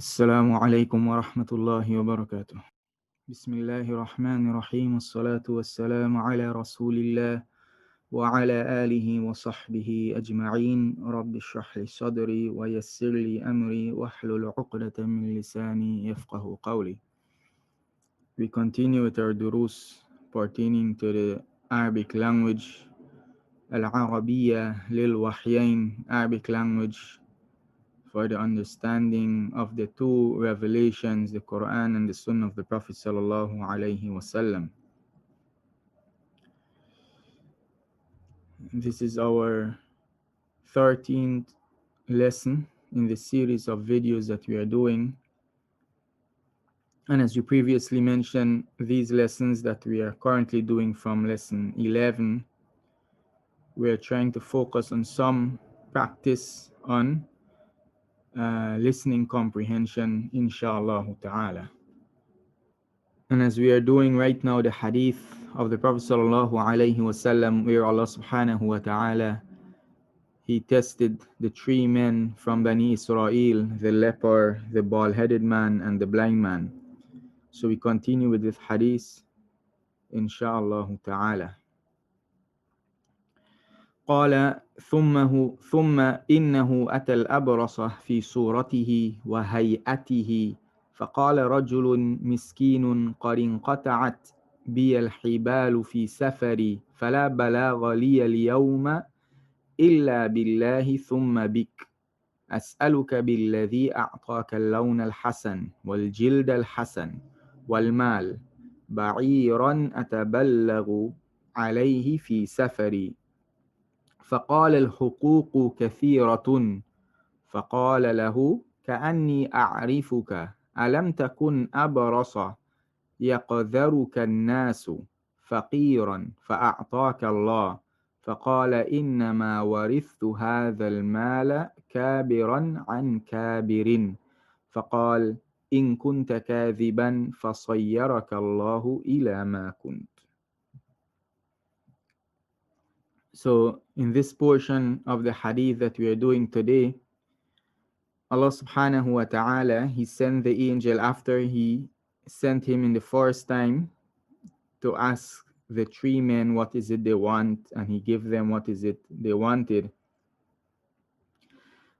السلام عليكم ورحمة الله وبركاته. بسم الله الرحمن الرحيم، والصلاة والسلام على رسول الله وعلى آله وصحبه أجمعين. رب اشرح لي صدري ويسر لي أمري واحلل عقدة من لساني يفقه قولي. We continue with our durus pertaining to the Arabic language, Al-Arabiya lil Wahyain, Arabic language for the understanding of the two revelations, the Quran and the Sunnah of the Prophet sallallahu alaihi wasallam. This is our 13th lesson in the series of videos that we are doing. And as you previously mentioned, these lessons that we are currently doing from lesson 11, we are trying to focus on some practice on listening comprehension, inshallah ta'ala. And as we are doing right now, the hadith of the Prophet sallallahu alaihi wasallam, where Allah subhanahu wa ta'ala, he tested the three men from Bani Israel, the leper, the bald-headed man, and the blind man. So we continue with this hadith, inshallah ta'ala. قال ثم إنه أتى الأبرص في صورته وهيئته فقال رجل مسكين قد انقطعت بي الحبال في سفري فلا بلاغ لي اليوم إلا بالله ثم بك أسألك بالذي أعطاك اللون الحسن والجلد الحسن والمال بعيرا أتبلغ عليه في سفري. فقال الحقوق كثيرة. فقال له كأني أعرفك ألم تكن أبرص يقذرك الناس فقيرا فأعطاك الله. فقال إنما ورثت هذا المال كابرا عن كابر. فقال إن كنت كاذبا فصيرك الله إلى ما كنت. So in this portion of the hadith that we are doing today, Allah subhanahu wa ta'ala, he sent the angel after he sent him in the first time to ask the three men what is it they want, and he gave them what is it they wanted.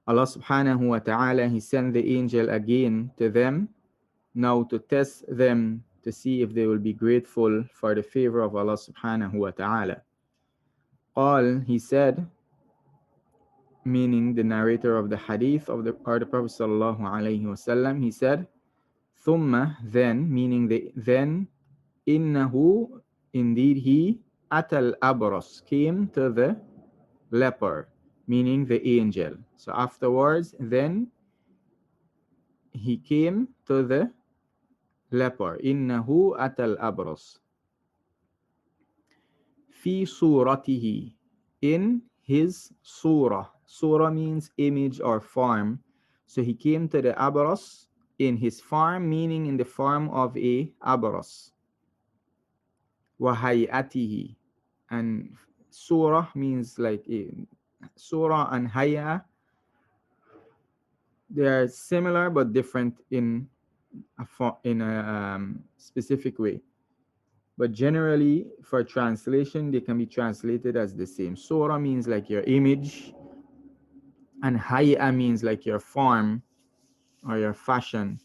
Allah subhanahu wa ta'ala, he sent the angel again to them, now to test them to see if they will be grateful for the favor of Allah subhanahu wa ta'ala. He said, meaning the narrator of the hadith of the Prophet sallallahu alaihi wasallam, he said, thumma, then, meaning then, innahu, indeed he, atal abros, came to the leper, meaning the angel. So afterwards, then he came to the leper. Innahu atal abros. Fi suratihi, in his surah. Surah means image or form. So he came to the abros in his form, meaning in the form of a abros. Wa hayatihi, and surah means like a surah and haya. They are similar but different in a specific way. But generally, for translation, they can be translated as the same. Surah means like your image, and haya means like your form or your fashion.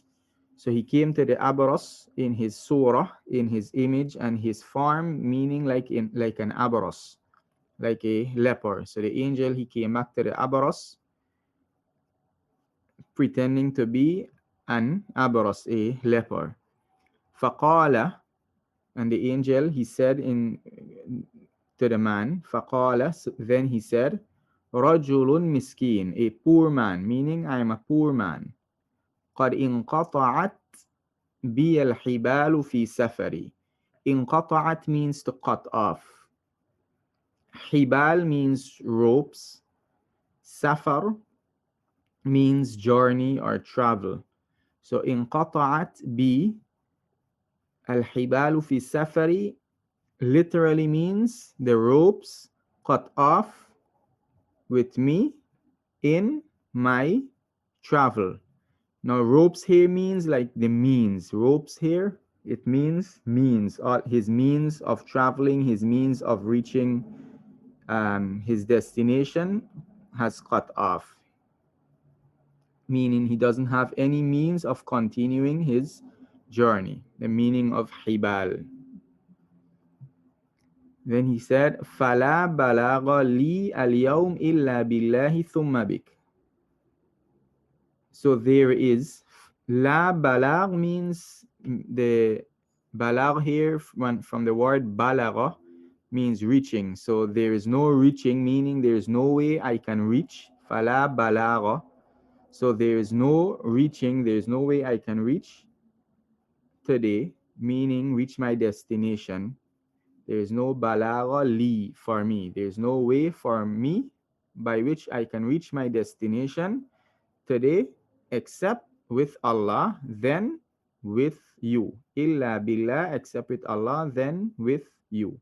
So he came to the abaros in his surah, in his image, and his form, meaning like an abaros, like a leper. So the angel, he came back to the abaros, pretending to be an abaros, a leper. Faqala, and the angel, he said to the man, faqala, then he said, rajulun miskin, a poor man, meaning I am a poor man. قد انقطعت بي الحبال في سفري. انقطعت means to cut off. Hibal means ropes. Safar means journey or travel. So انقطعت بي الحبال في سفري literally means the ropes cut off with me in my travel. Now, ropes here means like the means. Ropes here, it means means. His means of traveling, his means of reaching his destination has cut off, meaning he doesn't have any means of continuing his journey. The meaning of hibal. Then he said, فَلَا بَلَاغَ لِي الْيَوْمِ إِلَّا بِاللَّهِ ثُمَّ بِكَ. So there is, la balag means the balag here from the word balagha means reaching. So there is no reaching, meaning there is no way I can reach. Fala balagha. So there is no reaching, there is no way I can reach today, meaning reach my destination. There is no balagha li for me. There is no way for me by which I can reach my destination today except with Allah, then with you. Illa billah, except with Allah, then with you.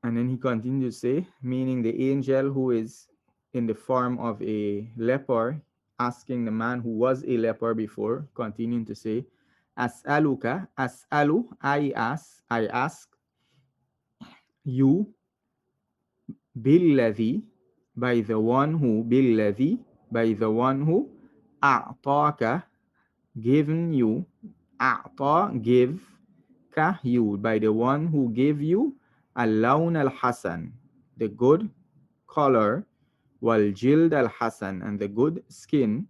And then he continued to say, meaning the angel who is in the form of a leper, asking the man who was a leper before, continuing to say, As'aluka, as'alu, I ask you, billadhi, by the one who, a'taka, given you, a'ta, give, ka, you, by the one who gave you, al-lawn al-hasan, the good color, wal jild al-hasan, and the good skin,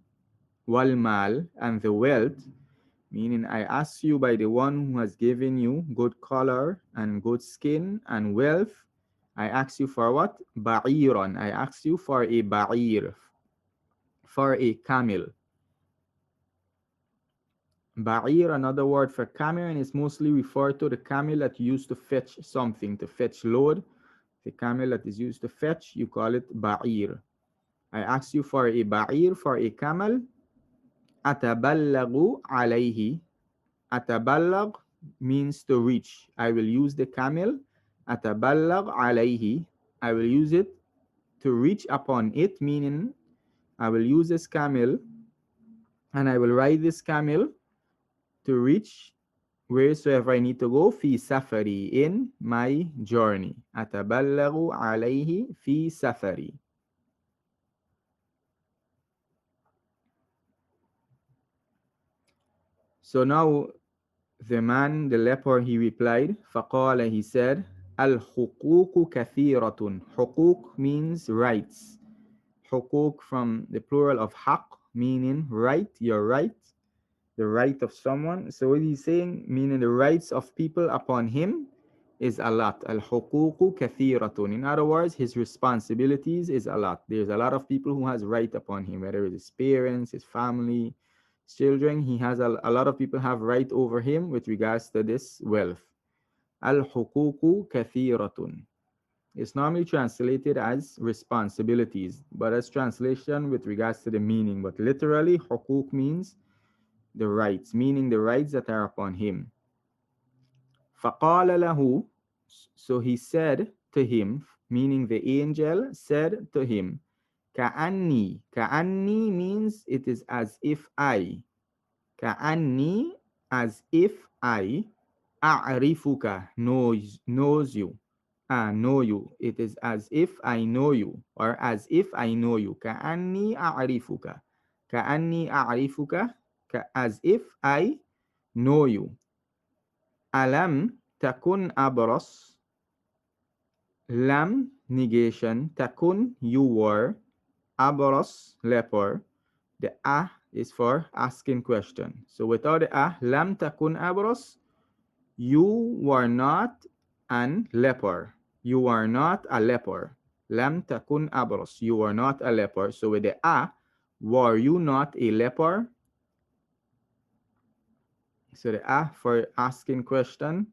wal mal, and the wealth, meaning I ask you by the one who has given you good color and good skin and wealth. I ask you for what? Ba'iran. I ask you for a ba'ir, for a camel. Ba'ir, another word for camel, and it's mostly referred to the camel that used to fetch something, to fetch load. The camel that is used to fetch, you call it ba'ir. I ask you for a ba'ir, for a camel. Ataballagu alayhi. Ataballag means to reach. I will use the camel. Ataballag alayhi. I will use it to reach upon it, meaning I will use this camel and I will ride this camel to reach wheresoever I need to go, fi safari, in my journey. Ataballagu alayhi fi safari. So now the man, the leper, he replied, فقال, he said, الحقوق كثيرة. حقوق means rights. حقوق from the plural of حق, meaning right, your right, the right of someone. So what he's saying, meaning the rights of people upon him is a lot. Al-huququ kathiratun. In other words, his responsibilities is a lot. There's a lot of people who has right upon him, whether it's his parents, his family, his children. He has a lot of people have right over him with regards to this wealth. Al-huququ kathiratun. It's normally translated as responsibilities, but as translation with regards to the meaning. But literally, huquq means the rights, meaning the rights that are upon him. فَقَالَ لَهُ, so he said to him, meaning the angel said to him, كَأَنِّي. كَأَنِّي means it is as if I. كَأَنِّي, as if I. أَعْرِفُكَ, knows you. Know you. It is as if I know you, or as if I know you. كَأَنِّي أَعْرِفُكَ. كَأَنِّي أَعْرِفُكَ, as if I know you. Alam takun abros. Lam, negation. Takun, you were. Abros, leper. The is for asking question. So without the lam takun abros, you were not an leper. You are not a leper. Lam takun abros, you are not a leper. So with the were you not a leper? So the for asking question,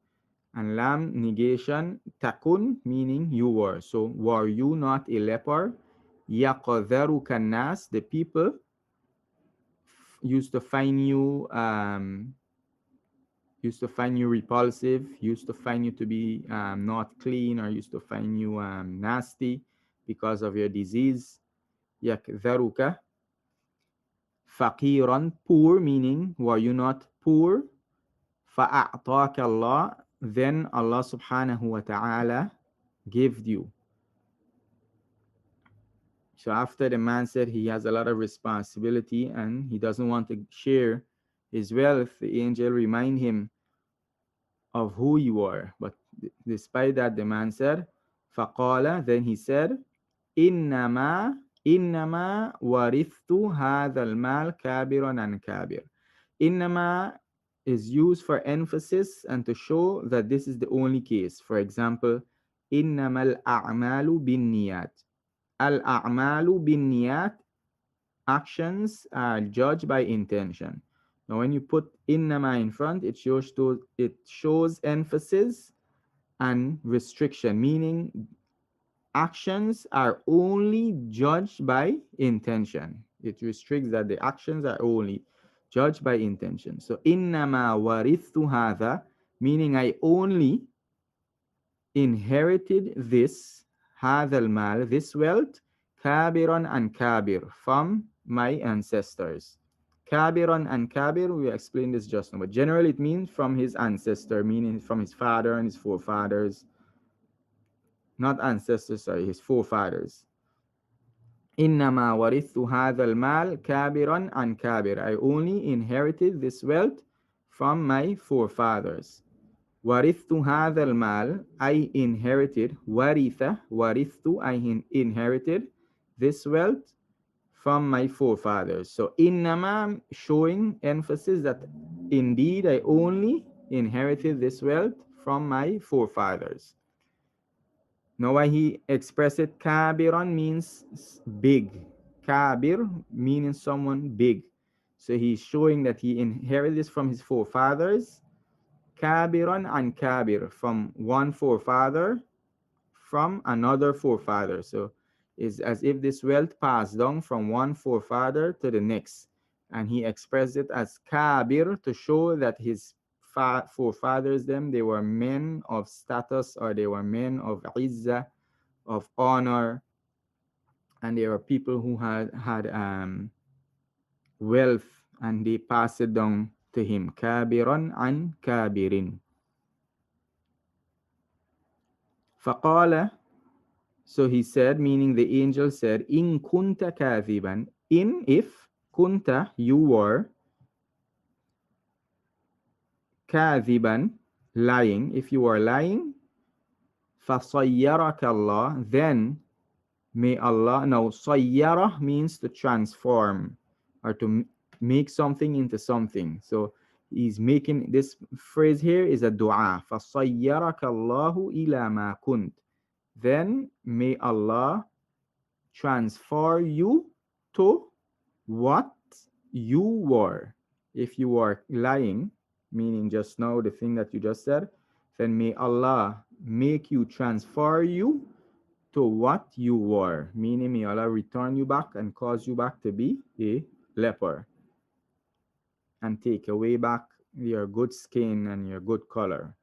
and lam, negation. Takun, meaning you were. So were you not a leper? Yaqadharuka nas, the people used to find you repulsive, used to find you to be not clean, or used to find you nasty because of your disease. Yakdharuka. faqiran, poor, meaning were you not poor? فَأَعْطَاكَ Allah, then Allah subhanahu wa ta'ala gave you. So after the man said he has a lot of responsibility and he doesn't want to share his wealth, the angel remind him of who you are. But despite that, the man said, فَقَالَ, then he said, إِنَّمَا إِنَّمَا وَرِثْتُ هَذَا الْمَالَ كَابِرًا عَنْ كَابِرٍ. إِنَّمَا is used for emphasis and to show that this is the only case. For example, إِنَّمَا الْأَعْمَالُ بِالنِّيَّاتِ. Al-a'malu bin-niyat, actions are judged by intention. Now, when you put innama in front, it shows emphasis and restriction, meaning actions are only judged by intention. It restricts that the actions are only judged by intention. So, innama warithu hadha, meaning I only inherited this hadha al-mal, this wealth, kabiran and kabir, from my ancestors. Kabiran and kabir, we explained this just now, but generally it means from his ancestor, meaning from his father and his forefathers. Not ancestors, sorry, his forefathers. Innama warithu hadha al-mal kabiran and kabir. I only inherited this wealth from my forefathers. Warithu hadha al-mal, I inherited. Warithu, I inherited this wealth from my forefathers. So innama, showing emphasis that indeed I only inherited this wealth from my forefathers. Now why he expressed it, kabiran means big. Kabir meaning someone big. So he's showing that he inherited this from his forefathers. Kabiran and kabir, from one forefather, from another forefather. So it's as if this wealth passed down from one forefather to the next. And he expressed it as kabir to show that his forefathers, they were men of status, or they were men of izzah, of honor, and they were people who had wealth, and they passed it down to him. Kabiran and kabirin. فقال, so he said, meaning the angel said, in kunta kathiban, in, if, kunta, you were, kathiban, lying, if you are lying, فَصَيَّرَكَ Allah, then may Allah, now sayyara means to transform, or to make something into something. So he's making, this phrase here is a dua. فَصَيَّرَكَ اللَّهُ إِلَى مَا كُنْتَ, then may Allah transform you to what you were. If you were lying, meaning just now the thing that you just said, then may Allah make you, transfer you to what you were, meaning may Allah return you back and cause you back to be a leper, and take away back your good skin and your good color.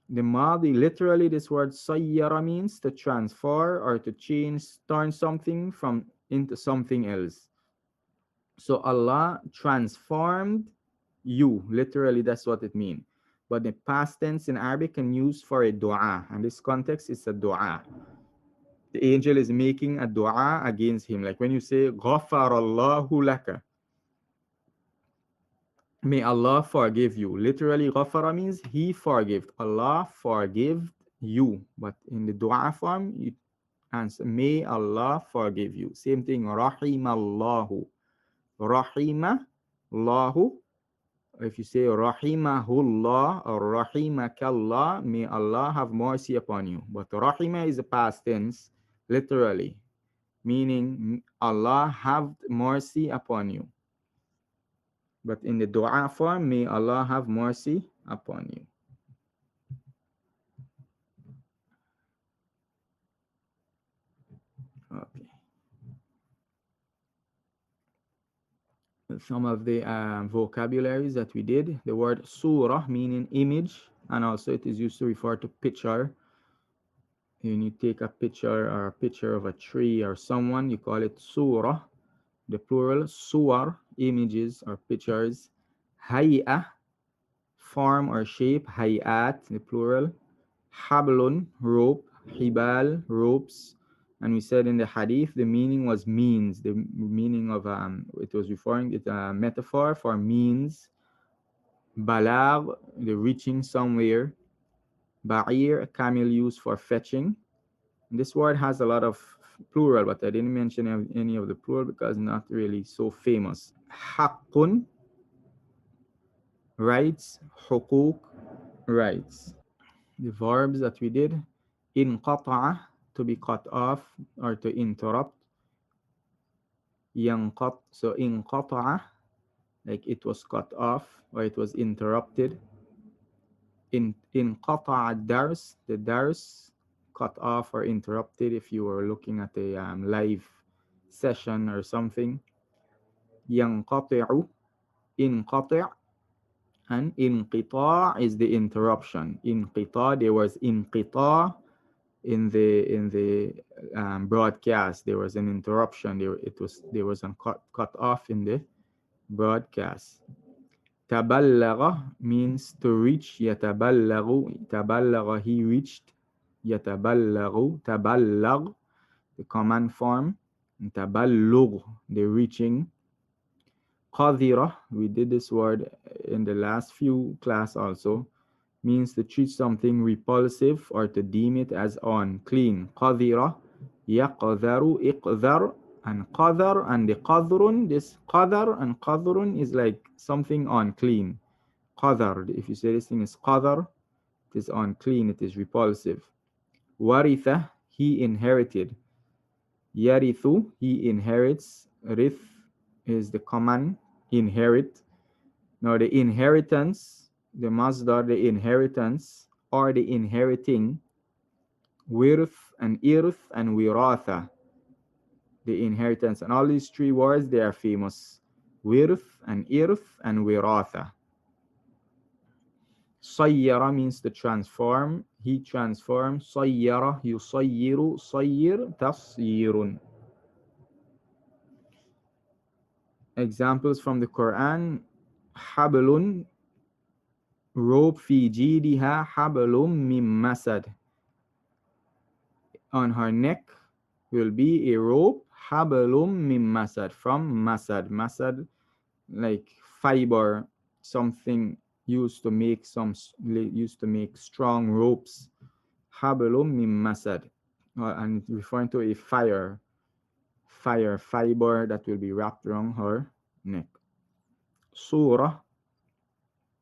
The Madi, literally this word sayyara means to transfer or to change, turn something from into something else. So Allah transformed you, literally that's what it means. But the past tense in Arabic can use for a dua, and this context is a dua. The angel is making a dua against him, like when you say ghafarallahu laka, may Allah forgive you. Literally, ghafara means he forgave. Allah forgive you. But in the dua form, you answer, may Allah forgive you. Same thing, rahimallahu. Rahimallahu. If you say rahimahullah or rahimakallah, may Allah have mercy upon you. But rahima is a past tense, literally, meaning Allah have mercy upon you. But in the dua form, may Allah have mercy upon you. Okay. Some of the vocabularies that we did, the word surah meaning image, and also it is used to refer to picture. When you take a picture or a picture of a tree or someone, you call it surah. the plural. Suwar, images or pictures. Hay'ah, form or shape. Hay'at, the plural. Hablun, rope. Hibal, ropes. And we said in the hadith, the meaning was means. The meaning of it was referring, it's a metaphor for means. Balag, the reaching somewhere. Ba'ir, a camel used for fetching. This word has a lot of plural, but I didn't mention any of the plural because not really so famous. Haqqun, rights. Hukuk, rights. The verbs that we did. Inqata'a, to be cut off or to interrupt. Yanqat, so inqata'a, like it was cut off or it was interrupted. Inqata'a dars, the dars, cut off or interrupted if you were looking at a live session or something. Yanqati'u, inqati', and inqita' is the interruption. Inqita', there was inqita' in the broadcast. There was an interruption. There was a cut off in the broadcast. Taballagha means to reach. Yataballaghu, taballagha, he reached. Yataballaghu, taballag, the command form. Taballugh, the reaching. Qadira, we did this word in the last few class also, means to treat something repulsive or to deem it as unclean. Qadira, yaqdaru, iqdar, and qadar, and the qadrun, this qadar and qadrun is like something unclean. Qadar, if you say this thing is qadar, it is unclean, it is repulsive. Waritha, he inherited. Yarithu, he inherits. Rith is the command, inherit. Now the inheritance, the masdar, the inheritance, or the inheriting, wirth and irth and wiratha, the inheritance. And all these three words, they are famous. Wirth and irth and wiratha. Sayyara means to transform. He transformed. Sayyara, yusayyiru, sayyir, tasyirun. Examples from the Quran. Hablun, rope. Fi jidiha hablum mim masad, on her neck will be a rope. Hablum mim masad, from masad. Masad, like fiber, something used to make strong ropes. Hablum mim masad, and referring to a fire fiber that will be wrapped around her neck. Surah,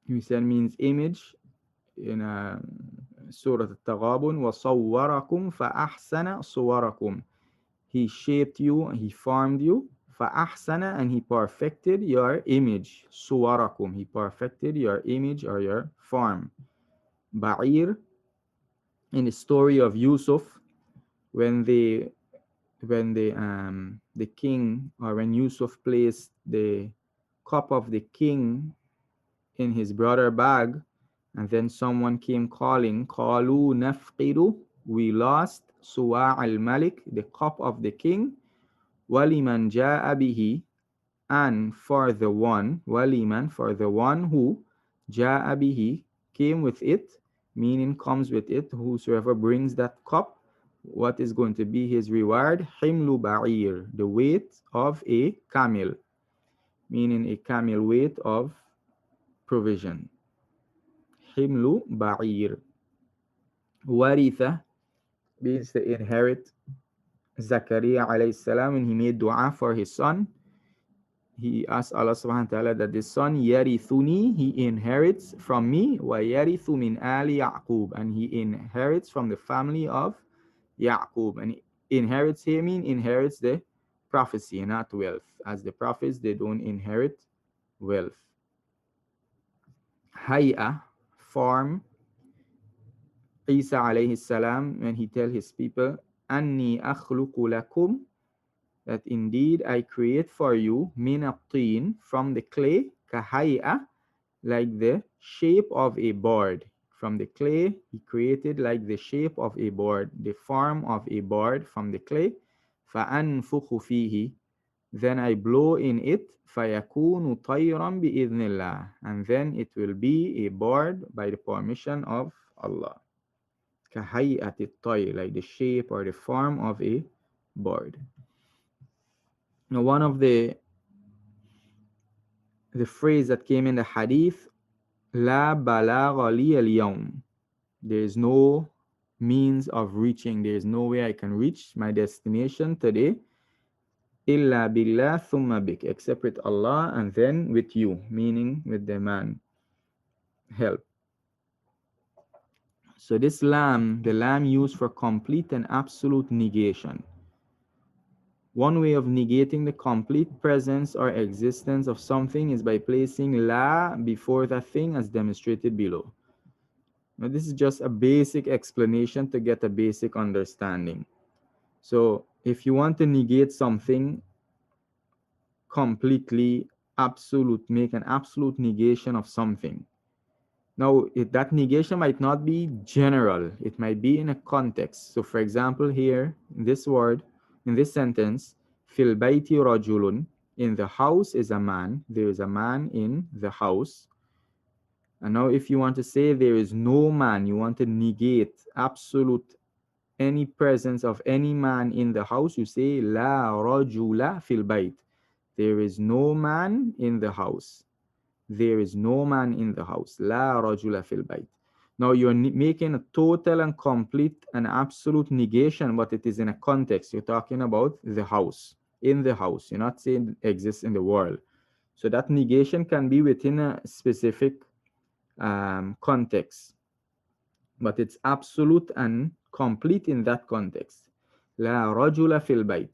we said, means image. In Surah Al-Taghabun, وَصَوَّرَكُمْ فَأَحْسَنَ صُوَرَكُمْ, he shaped you, he formed you. فَأَحْسَنَ, and he perfected your image. صُوَرَكُمْ, he perfected your image or your form. Ba'ir, in the story of Yusuf, when the king, or when Yusuf placed the cup of the king in his brother bag, and then someone came calling, Qalu nafqidu, we lost, Suwa' al-Malik, the cup of the king, Waliman ja'a bihi, and for the one, Waliman, for the one who, ja'a bihi, came with it, meaning comes with it, whosoever brings that cup, what is going to be his reward? Himlu ba'ir, the weight of a camel, meaning a camel weight of provision. Himlu ba'ir. Waritha means to inherit. Zakaria alayhi salam, when he made dua for his son, he asked Allah subhanahu wa ta'ala that this son, yarithuni, he inherits from me, wa yarithu min ali Ya'qub, and he inherits from the family of Ya'qub. And inherits here mean inherits the prophecy, not wealth. As the prophets, they don't inherit wealth. Hay'a, form. Isa alayhi salam, when he tell his people, Anni akhluqu lakum, that indeed I create for you, min at-tin, from the clay, kahay'a, like the shape of a board. From the clay, he created like the shape of a board, the form of a board from the clay. فَأَنْفُخُ فِيهِ, then I blow in it, فَيَكُونُ طَيْرًا بِإِذْنِ اللَّهِ, and then it will be a bird by the permission of Allah. كَهَيْئَةِ الطَّيْرِ, like the shape or the form of a bird. Now, one of the phrase that came in the hadith, لا بلاغ لي اليوم, there is no means of reaching, there is no way I can reach my destination today, إلا بالله ثم بك, except with Allah and then with you, meaning with the man help. So this lam, the lam used for complete and absolute negation. One way of negating the complete presence or existence of something is by placing la before that thing, as demonstrated below. Now, this is just a basic explanation to get a basic understanding. So, if you want to negate something completely, make an absolute negation of something. Now, that negation might not be general, it might be in a context. So, for example, here in this word, in this sentence, fil bayti rajulun, in the house is a man, there is a man in the house. And now, if you want to say there is no man, you want to negate absolute any presence of any man in the house, you say la rajula fil bayt. There is no man in the house. There is no man in the house. La rajula fil bayt. Now you're making a total and complete and absolute negation, but it is in a context. You're talking about the house, in the house. You're not saying it exists in the world. So that negation can be within a specific context, but it's absolute and complete in that context. La rajula fil bayt.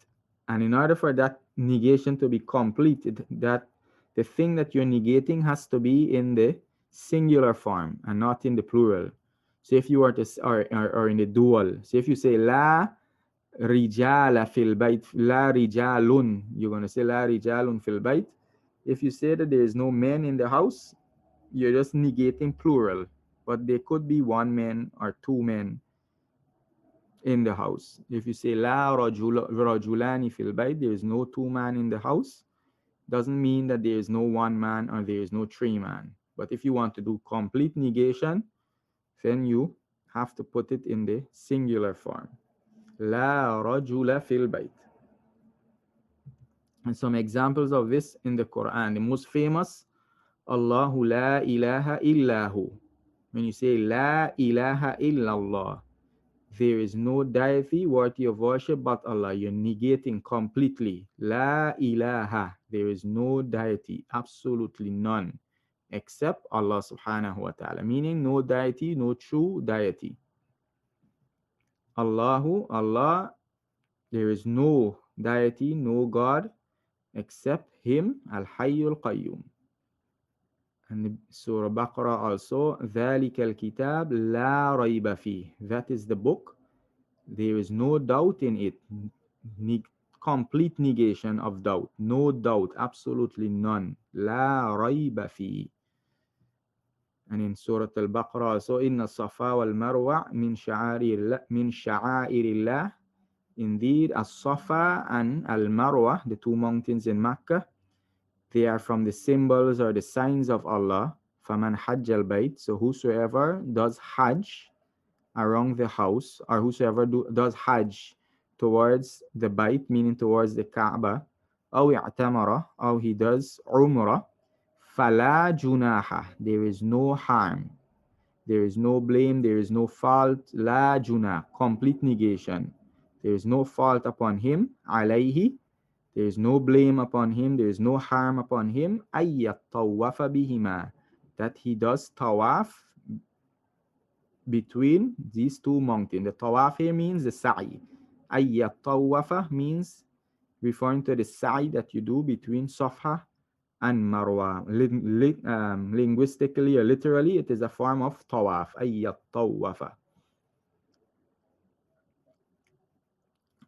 And in order for that negation to be completed, that the thing that you're negating has to be in the singular form and not in the plural. So if you were to, or in the dual. So if you say la rijala fil bayt, la rijalun, you're going to say la rijalun fil bayt. If you say that there is no men in the house, you're just negating plural. But there could be one man or two men in the house. If you say la rajulani fil bayt, there is no two man in the house, doesn't mean that there is no one man or there is no three man. But if you want to do complete negation, then you have to put it in the singular form. La rajula fil bayt. And some examples of this in the Quran. The most famous, Allahu la ilaha illahu. When you say la ilaha illallah, there is no deity worthy of worship but Allah. You're negating completely. La ilaha. There is no deity, absolutely none, except Allah subhanahu wa ta'ala. Meaning no deity, no true deity. Allahu, Allah, there is no deity, no God, except Him, Al-Hayyul Qayyum. And Surah Baqarah also, ذَلِكَ الْكِتَابِ لَا رَيْبَ فِيهِ. That is the book. There is no doubt in it. Complete negation of doubt. No doubt. Absolutely none. La rayba fi. And in Surah Al-Baqarah also, Inna Safa wal Marwa min sha'airillah. Indeed, As-Safa and Al-Marwa, the two mountains in Mecca, they are from the symbols or the signs of Allah. Faman hajj al-bayt. So whosoever does hajj around the house, or whosoever does hajj towards the bayt, meaning towards the Kaaba, أو اعتمر, or he does umrah, فلا جناح, there is no harm, there is no blame, there is no fault, لا junah, complete negation, there is no fault upon him, عليه, there is no blame upon him, there is no harm upon him, أن يطوف بهما, that he does tawaf between these two mountains. The tawaf here means the sa'i. Ayya tawafa means referring to the sa'i that you do between Safa and Marwa. Linguistically or literally, it is a form of tawaf. Ayya tawafa.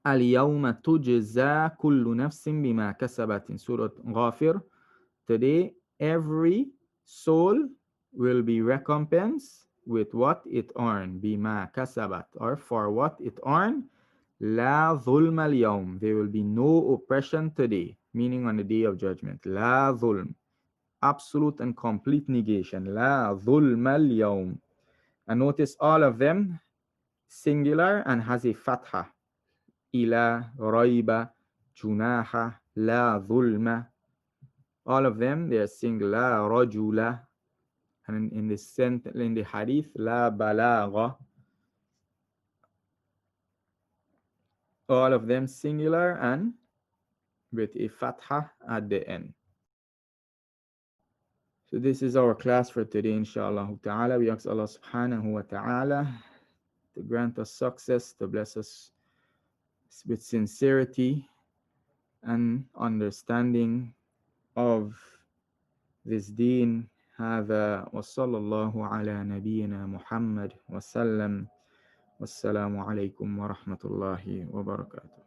اليوم تجزى كل نفس بما كسبت, in Surah Ghafir. Today, every soul will be recompensed with what it earned, bima kasabat, or for what it earned. La dhulm al-yawm. There will be no oppression today, meaning on the day of judgment. La dhulm. Absolute and complete negation. La dhulm al-yawm. And notice all of them singular and has a fatha. Ila, raiba, junaha, la dhulma. All of them, they are singular. Rajula. And in the hadith, la balagha. All of them singular and with a fatha at the end. So this is our class for today, inshallah ta'ala. We ask Allah subhanahu wa ta'ala to grant us success, to bless us with sincerity and understanding of this deen. هذا وصلى الله على نبينا محمد وسلم. والسلام عليكم ورحمة الله وبركاته.